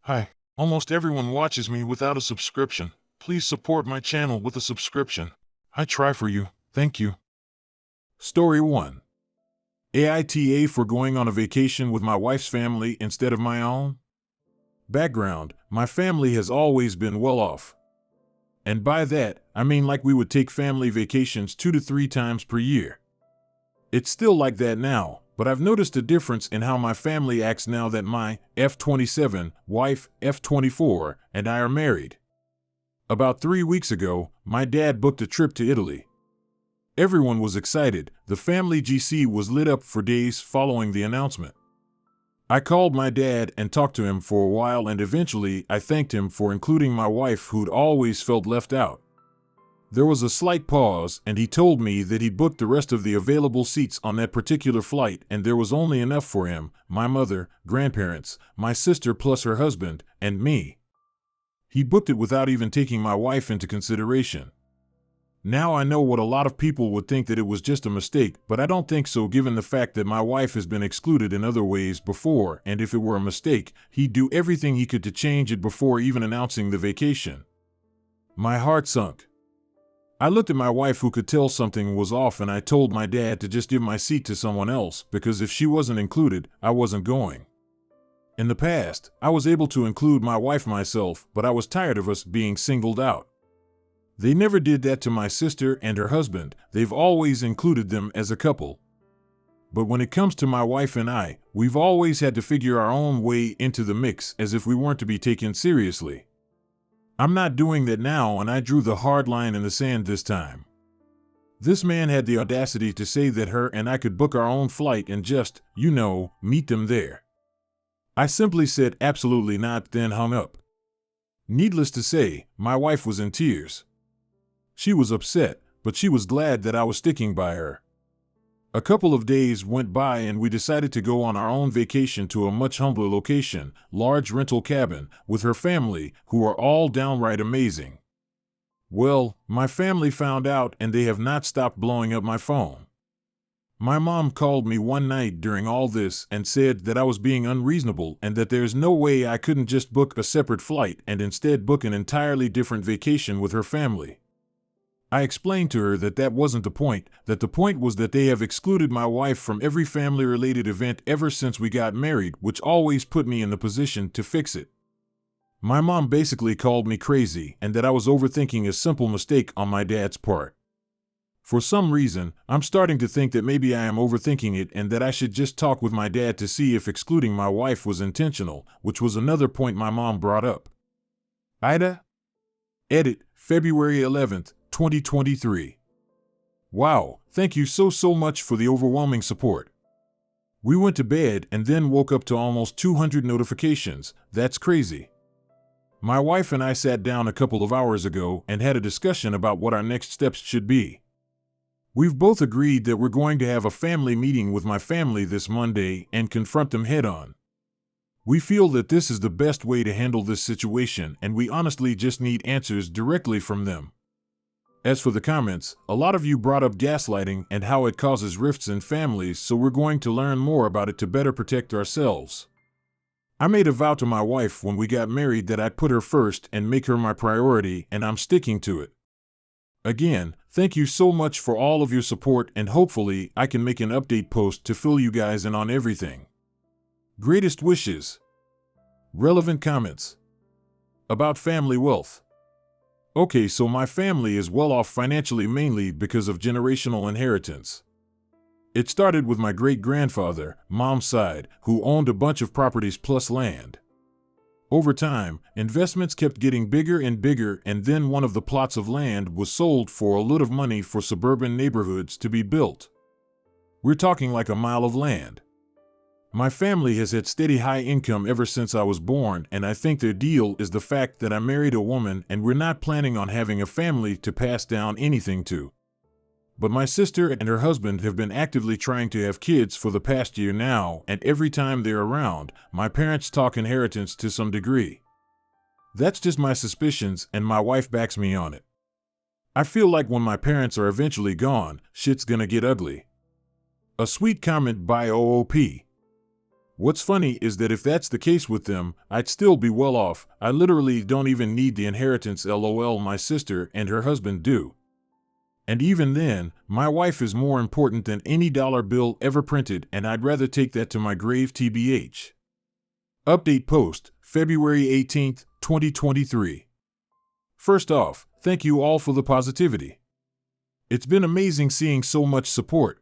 Hi. Almost everyone watches me without a subscription. Please support my channel with a subscription. I try for you. Thank you. Story 1. Aita for going on a vacation with my wife's family instead of my own? Background: my family has always been well off. And by that, I mean like we would take family vacations 2 to 3 times per year. It's still like that now, but I've noticed a difference in how my family acts now that my F27 wife, F24, and I are married. About 3 weeks ago, my dad booked a trip to Italy. Everyone was excited. The family GC was lit up for days following the announcement. I called my dad and talked to him for a while, and eventually I thanked him for including my wife, who'd always felt left out. There was a slight pause, and he told me that he'd booked the rest of the available seats on that particular flight, and there was only enough for him, my mother, grandparents, my sister plus her husband, and me. He booked it without even taking my wife into consideration. Now I know what a lot of people would think, that it was just a mistake, but I don't think so, given the fact that my wife has been excluded in other ways before, and if it were a mistake, he'd do everything he could to change it before even announcing the vacation. My heart sunk. I looked at my wife, who could tell something was off, and I told my dad to just give my seat to someone else, because if she wasn't included, I wasn't going. In the past, I was able to include my wife myself, but I was tired of us being singled out. They never did that to my sister and her husband. They've always included them as a couple. But when it comes to my wife and I, we've always had to figure our own way into the mix, as if we weren't to be taken seriously. I'm not doing that now, and I drew the hard line in the sand this time. This man had the audacity to say that her and I could book our own flight and just, meet them there. I simply said absolutely not, then hung up. Needless to say, my wife was in tears. She was upset, but she was glad that I was sticking by her. A couple of days went by, and we decided to go on our own vacation to a much humbler location, large rental cabin, with her family, who are all downright amazing. Well, my family found out, and they have not stopped blowing up my phone. My mom called me one night during all this and said that I was being unreasonable, and that there's no way I couldn't just book a separate flight and instead book an entirely different vacation with her family. I explained to her that that wasn't the point, that the point was that they have excluded my wife from every family-related event ever since we got married, which always put me in the position to fix it. My mom basically called me crazy, and that I was overthinking a simple mistake on my dad's part. For some reason, I'm starting to think that maybe I am overthinking it, and that I should just talk with my dad to see if excluding my wife was intentional, which was another point my mom brought up. Aita? Edit, February 11th, 2023. Wow, thank you so much for the overwhelming support. We went to bed and then woke up to almost 200 notifications. That's crazy. My wife and I sat down a couple of hours ago and had a discussion about what our next steps should be. We've both agreed that we're going to have a family meeting with my family this Monday and confront them head on. We feel that this is the best way to handle this situation, and we honestly just need answers directly from them. As for the comments, a lot of you brought up gaslighting and how it causes rifts in families, so we're going to learn more about it to better protect ourselves. I made a vow to my wife when we got married that I'd put her first and make her my priority, and I'm sticking to it. Again, thank you so much for all of your support, and hopefully I can make an update post to fill you guys in on everything. Greatest wishes. Relevant comments. About family wealth. Okay, so my family is well off financially, mainly because of generational inheritance. It started with my great-grandfather, mom's side, who owned a bunch of properties plus land. Over time, investments kept getting bigger and bigger, and then one of the plots of land was sold for a lot of money for suburban neighborhoods to be built. We're talking like a mile of land. My family has had steady high income ever since I was born, and I think their deal is the fact that I married a woman and we're not planning on having a family to pass down anything to. But my sister and her husband have been actively trying to have kids for the past year now, and every time they're around, my parents talk inheritance to some degree. That's just my suspicions, and my wife backs me on it. I feel like when my parents are eventually gone, shit's gonna get ugly. A sweet comment by OOP. What's funny is that if that's the case with them, I'd still be well off. I literally don't even need the inheritance, lol. My sister and her husband do. And even then, my wife is more important than any dollar bill ever printed, and I'd rather take that to my grave, tbh. Update post, February 18th, 2023. First off, thank you all for the positivity. It's been amazing seeing so much support.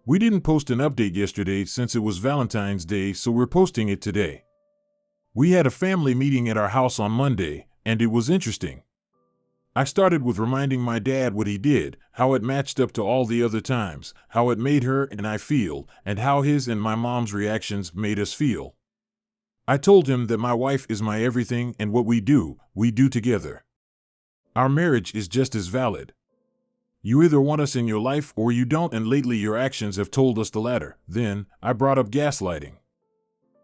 We didn't post an update yesterday since it was Valentine's Day, so we're posting it today. We had a family meeting at our house on Monday, and it was interesting. I started with reminding my dad what he did, how it matched up to all the other times, how it made her and I feel, and how his and my mom's reactions made us feel. I told him that my wife is my everything, and what we do together. Our marriage is just as valid. You either want us in your life or you don't, and lately your actions have told us the latter. Then, I brought up gaslighting.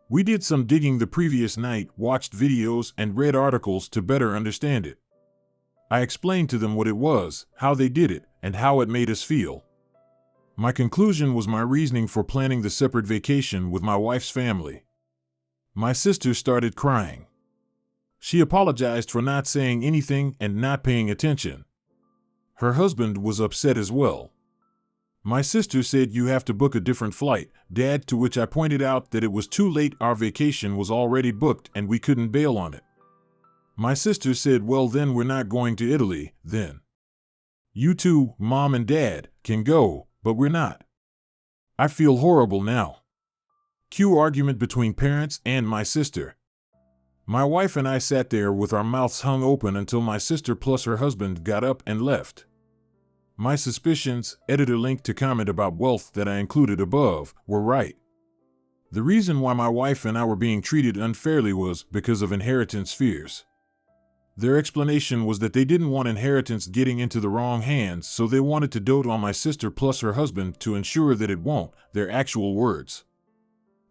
We did some digging the previous night, watched videos, and read articles to better understand it. I explained to them what it was, how they did it, and how it made us feel. My conclusion was my reasoning for planning the separate vacation with my wife's family. My sister started crying. She apologized for not saying anything and not paying attention. Her husband was upset as well. My sister said, "You have to book a different flight, Dad," to which I pointed out that it was too late, our vacation was already booked and we couldn't bail on it. My sister said, "Well, then we're not going to Italy, then. You two, Mom and Dad, can go, but we're not." I feel horrible now. Cue argument between parents and my sister. My wife and I sat there with our mouths hung open until my sister plus her husband got up and left. My suspicions, editor link to comment about wealth that I included above, were right. The reason why my wife and I were being treated unfairly was because of inheritance fears. Their explanation was that they didn't want inheritance getting into the wrong hands, so they wanted to dote on my sister plus her husband to ensure that it won't, their actual words.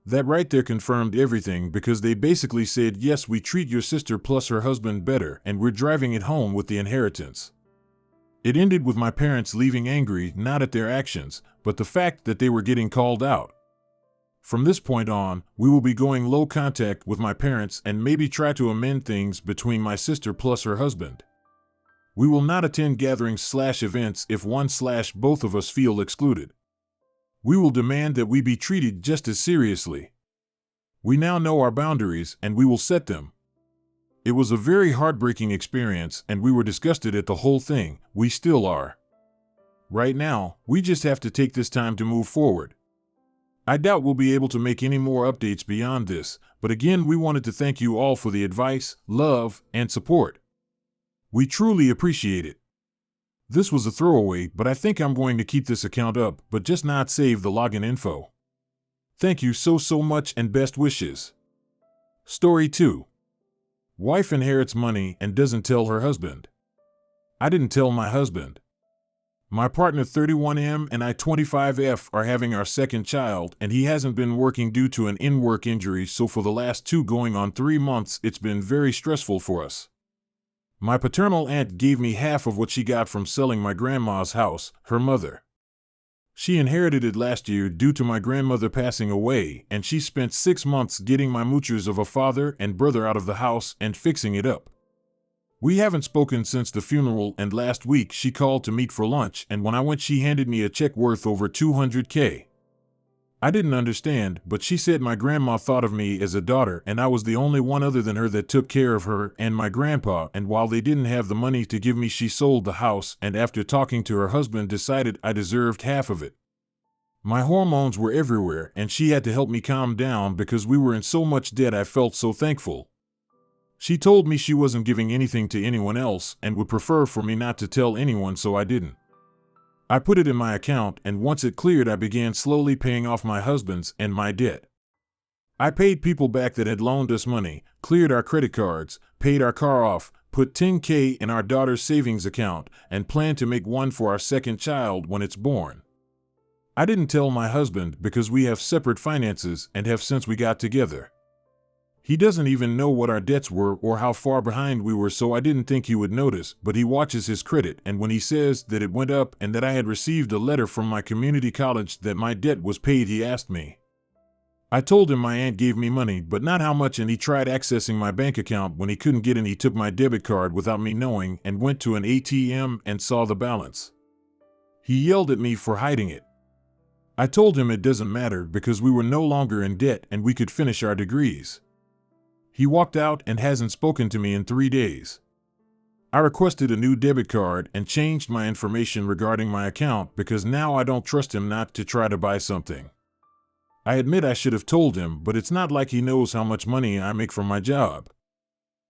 That right there confirmed everything, because they basically said, "Yes, we treat your sister plus her husband better, and we're driving it home with the inheritance." It ended with my parents leaving angry, not at their actions, but the fact that they were getting called out. From this point on, we will be going low contact with my parents and maybe try to amend things between my sister plus her husband. We will not attend gatherings/events if one/both of us feel excluded. We will demand that we be treated just as seriously. We now know our boundaries, and we will set them. It was a very heartbreaking experience, and we were disgusted at the whole thing. We still are. Right now, we just have to take this time to move forward. I doubt we'll be able to make any more updates beyond this, but again, we wanted to thank you all for the advice, love, and support. We truly appreciate it. This was a throwaway, but I think I'm going to keep this account up, but just not save the login info. Thank you so much, and best wishes. Story 2. Wife inherits money and doesn't tell her husband. I didn't tell my husband. My partner 31M and I 25F are having our second child, and he hasn't been working due to an in-work injury, so for the last 2 going on 3 months, it's been very stressful for us. My paternal aunt gave me half of what she got from selling my grandma's house, her mother. She inherited it last year due to my grandmother passing away, and she spent 6 months getting my moochers of a father and brother out of the house and fixing it up. We haven't spoken since the funeral, and last week she called to meet for lunch, and when I went she handed me a check worth over $200K. I didn't understand, but she said my grandma thought of me as a daughter and I was the only one other than her that took care of her and my grandpa, and while they didn't have the money to give me, she sold the house and after talking to her husband decided I deserved half of it. My hormones were everywhere and she had to help me calm down because we were in so much debt. I felt so thankful. She told me she wasn't giving anything to anyone else and would prefer for me not to tell anyone, so I didn't. I put it in my account, and once it cleared I began slowly paying off my husband's and my debt. I paid people back that had loaned us money, cleared our credit cards, paid our car off, put $10K in our daughter's savings account, and plan to make one for our second child when it's born. I didn't tell my husband because we have separate finances and have since we got together. He doesn't even know what our debts were or how far behind we were, so I didn't think he would notice, but he watches his credit, and when he says that it went up and that I had received a letter from my community college that my debt was paid, he asked me. I told him my aunt gave me money, but not how much, and he tried accessing my bank account. When he couldn't get in, he took my debit card without me knowing and went to an ATM and saw the balance. He yelled at me for hiding it. I told him it doesn't matter because we were no longer in debt and we could finish our degrees. He walked out and hasn't spoken to me in 3 days. I requested a new debit card and changed my information regarding my account because now I don't trust him not to try to buy something. I admit I should have told him, but it's not like he knows how much money I make from my job.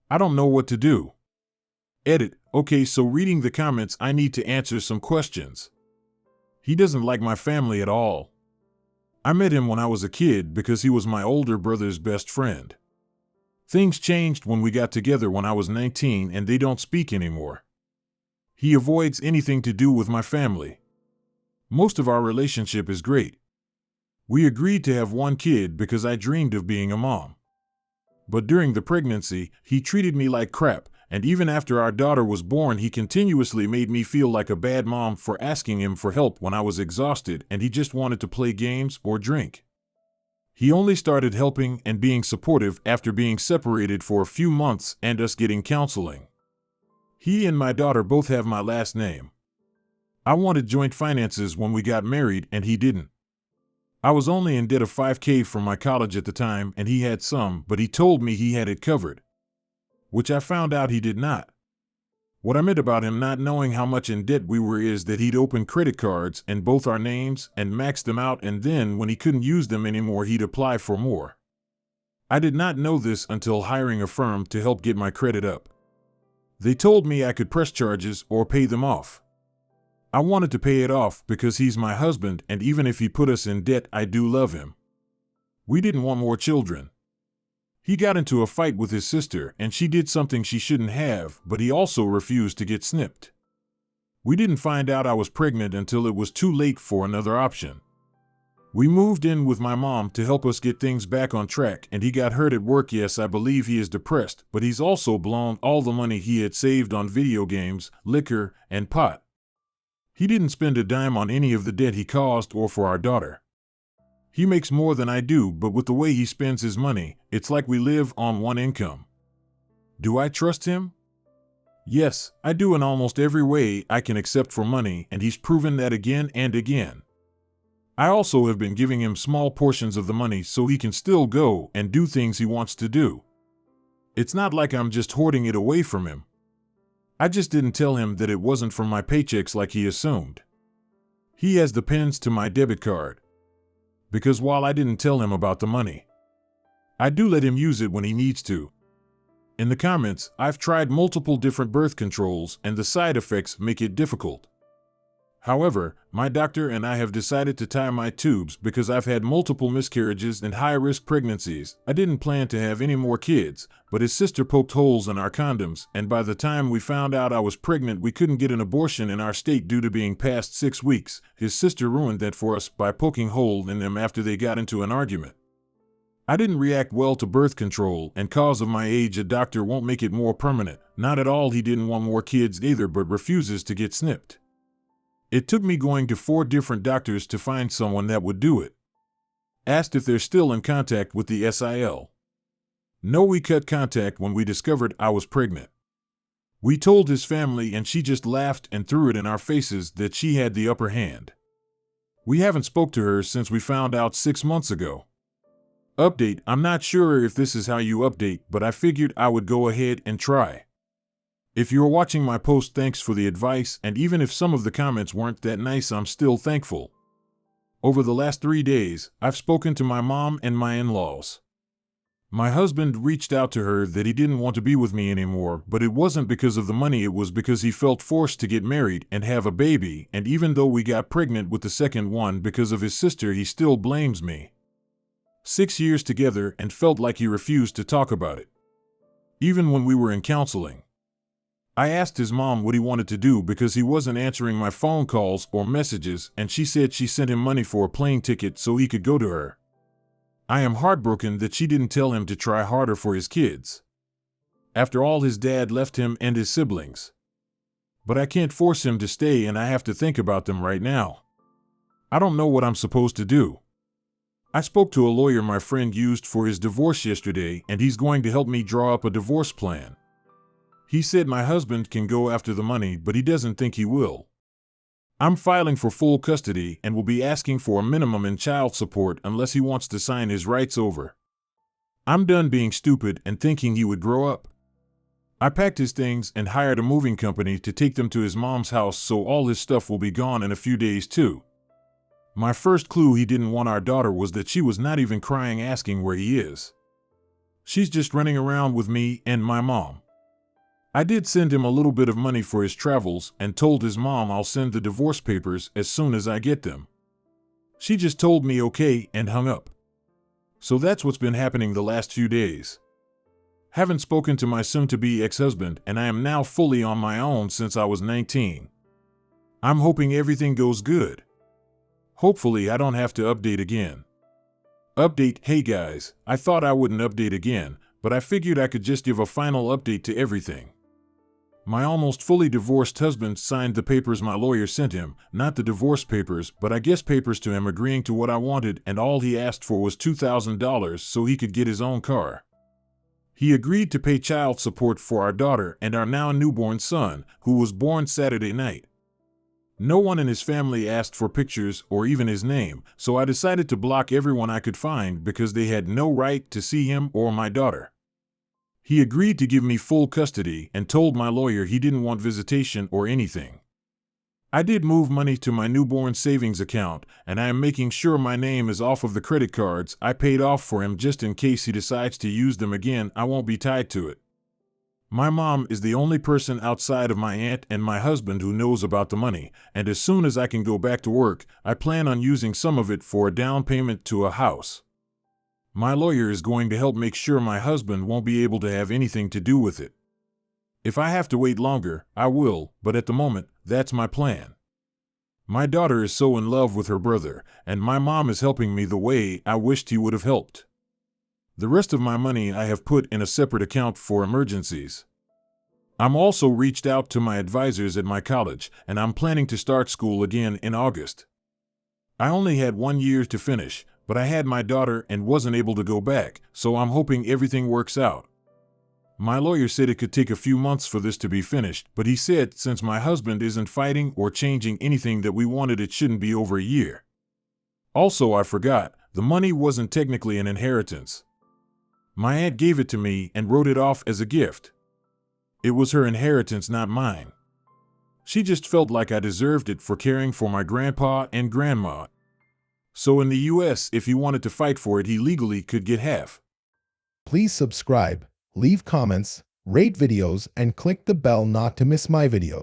I don't know what to do. Edit. Okay, so reading the comments, I need to answer some questions. He doesn't like my family at all. I met him when I was a kid because he was my older brother's best friend. Things changed when we got together when I was 19 and they don't speak anymore. He avoids anything to do with my family. Most of our relationship is great. We agreed to have 1 kid because I dreamed of being a mom. But during the pregnancy, he treated me like crap, and even after our daughter was born, he continuously made me feel like a bad mom for asking him for help when I was exhausted and he just wanted to play games or drink. He only started helping and being supportive after being separated for a few months and us getting counseling. He and my daughter both have my last name. I wanted joint finances when we got married and he didn't. I was only in debt of $5,000 from my college at the time and he had some, but he told me he had it covered, which I found out he did not. What I meant about him not knowing how much in debt we were is that he'd open credit cards in both our names and max them out, and then when he couldn't use them anymore, he'd apply for more. I did not know this until hiring a firm to help get my credit up. They told me I could press charges or pay them off. I wanted to pay it off because he's my husband, and even if he put us in debt, I do love him. We didn't want more children. He got into a fight with his sister and she did something she shouldn't have, but he also refused to get snipped. We didn't find out I was pregnant until it was too late for another option. We moved in with my mom to help us get things back on track, and he got hurt at work. Yes, I believe he is depressed, but he's also blown all the money he had saved on video games, liquor, and pot. He didn't spend a dime on any of the debt he caused or for our daughter. He makes more than I do, but with the way he spends his money, it's like we live on one income. Do I trust him? Yes, I do in almost every way I can except for money, and he's proven that again and again. I also have been giving him small portions of the money so he can still go and do things he wants to do. It's not like I'm just hoarding it away from him. I just didn't tell him that it wasn't from my paychecks like he assumed. He has the pins to my debit card. Because while I didn't tell him about the money, I do let him use it when he needs to. In the comments, I've tried multiple different birth controls and the side effects make it difficult. However, my doctor and I have decided to tie my tubes because I've had multiple miscarriages and high-risk pregnancies. I didn't plan to have any more kids, but his sister poked holes in our condoms, and by the time we found out I was pregnant, we couldn't get an abortion in our state due to being past 6 weeks. His sister ruined that for us by poking hole in them after they got into an argument. I didn't react well to birth control, and cause of my age, a doctor won't make it more permanent. Not at all. He didn't want more kids either, but refuses to get snipped. It took me going to 4 different doctors to find someone that would do it. Asked if they're still in contact with the SIL. No, we cut contact when we discovered I was pregnant. We told his family and she just laughed and threw it in our faces that she had the upper hand. We haven't spoke to her since we found out 6 months ago. Update: I'm not sure if this is how you update, but I figured I would go ahead and try. If you're watching my post, thanks for the advice, and even if some of the comments weren't that nice, I'm still thankful. Over the last 3 days, I've spoken to my mom and my in-laws. My husband reached out to her that he didn't want to be with me anymore, but it wasn't because of the money, it was because he felt forced to get married and have a baby, and even though we got pregnant with the second one because of his sister, he still blames me. 6 years together and felt like he refused to talk about it. Even when we were in counseling. I asked his mom what he wanted to do because he wasn't answering my phone calls or messages, and she said she sent him money for a plane ticket so he could go to her. I am heartbroken that she didn't tell him to try harder for his kids. After all, his dad left him and his siblings. But I can't force him to stay, and I have to think about them right now. I don't know what I'm supposed to do. I spoke to a lawyer my friend used for his divorce yesterday, and he's going to help me draw up a divorce plan. He said my husband can go after the money, but he doesn't think he will. I'm filing for full custody and will be asking for a minimum in child support unless he wants to sign his rights over. I'm done being stupid and thinking he would grow up. I packed his things and hired a moving company to take them to his mom's house, so all his stuff will be gone in a few days too. My first clue he didn't want our daughter was that she was not even crying asking where he is. She's just running around with me and my mom. I did send him a little bit of money for his travels and told his mom I'll send the divorce papers as soon as I get them. She just told me okay and hung up. So that's what's been happening the last few days. Haven't spoken to my soon-to-be ex-husband, and I am now fully on my own since I was 19. I'm hoping everything goes good. Hopefully I don't have to update again. Update. Hey guys, I thought I wouldn't update again, but I figured I could just give a final update to everything. My almost fully divorced husband signed the papers my lawyer sent him, not the divorce papers, but I guess papers to him agreeing to what I wanted, and all he asked for was $2,000 so he could get his own car. He agreed to pay child support for our daughter and our now newborn son, who was born Saturday night. No one in his family asked for pictures or even his name, so I decided to block everyone I could find because they had no right to see him or my daughter. He agreed to give me full custody and told my lawyer he didn't want visitation or anything. I did move money to my newborn savings account, and I am making sure my name is off of the credit cards I paid off for him just in case he decides to use them again. I won't be tied to it. My mom is the only person outside of my aunt and my husband who knows about the money, and as soon as I can go back to work, I plan on using some of it for a down payment to a house. My lawyer is going to help make sure my husband won't be able to have anything to do with it. If I have to wait longer, I will, but at the moment, that's my plan. My daughter is so in love with her brother, and my mom is helping me the way I wished he would have helped. The rest of my money I have put in a separate account for emergencies. I'm also reached out to my advisors at my college, and I'm planning to start school again in August. I only had 1 year to finish, but I had my daughter and wasn't able to go back, so I'm hoping everything works out. My lawyer said it could take a few months for this to be finished, but he said since my husband isn't fighting or changing anything that we wanted, it shouldn't be over a year. Also, I forgot, the money wasn't technically an inheritance. My aunt gave it to me and wrote it off as a gift. It was her inheritance, not mine. She just felt like I deserved it for caring for my grandpa and grandma. So in the US, if he wanted to fight for it, he legally could get half. Please subscribe, leave comments, rate videos, and click the bell not to miss my videos.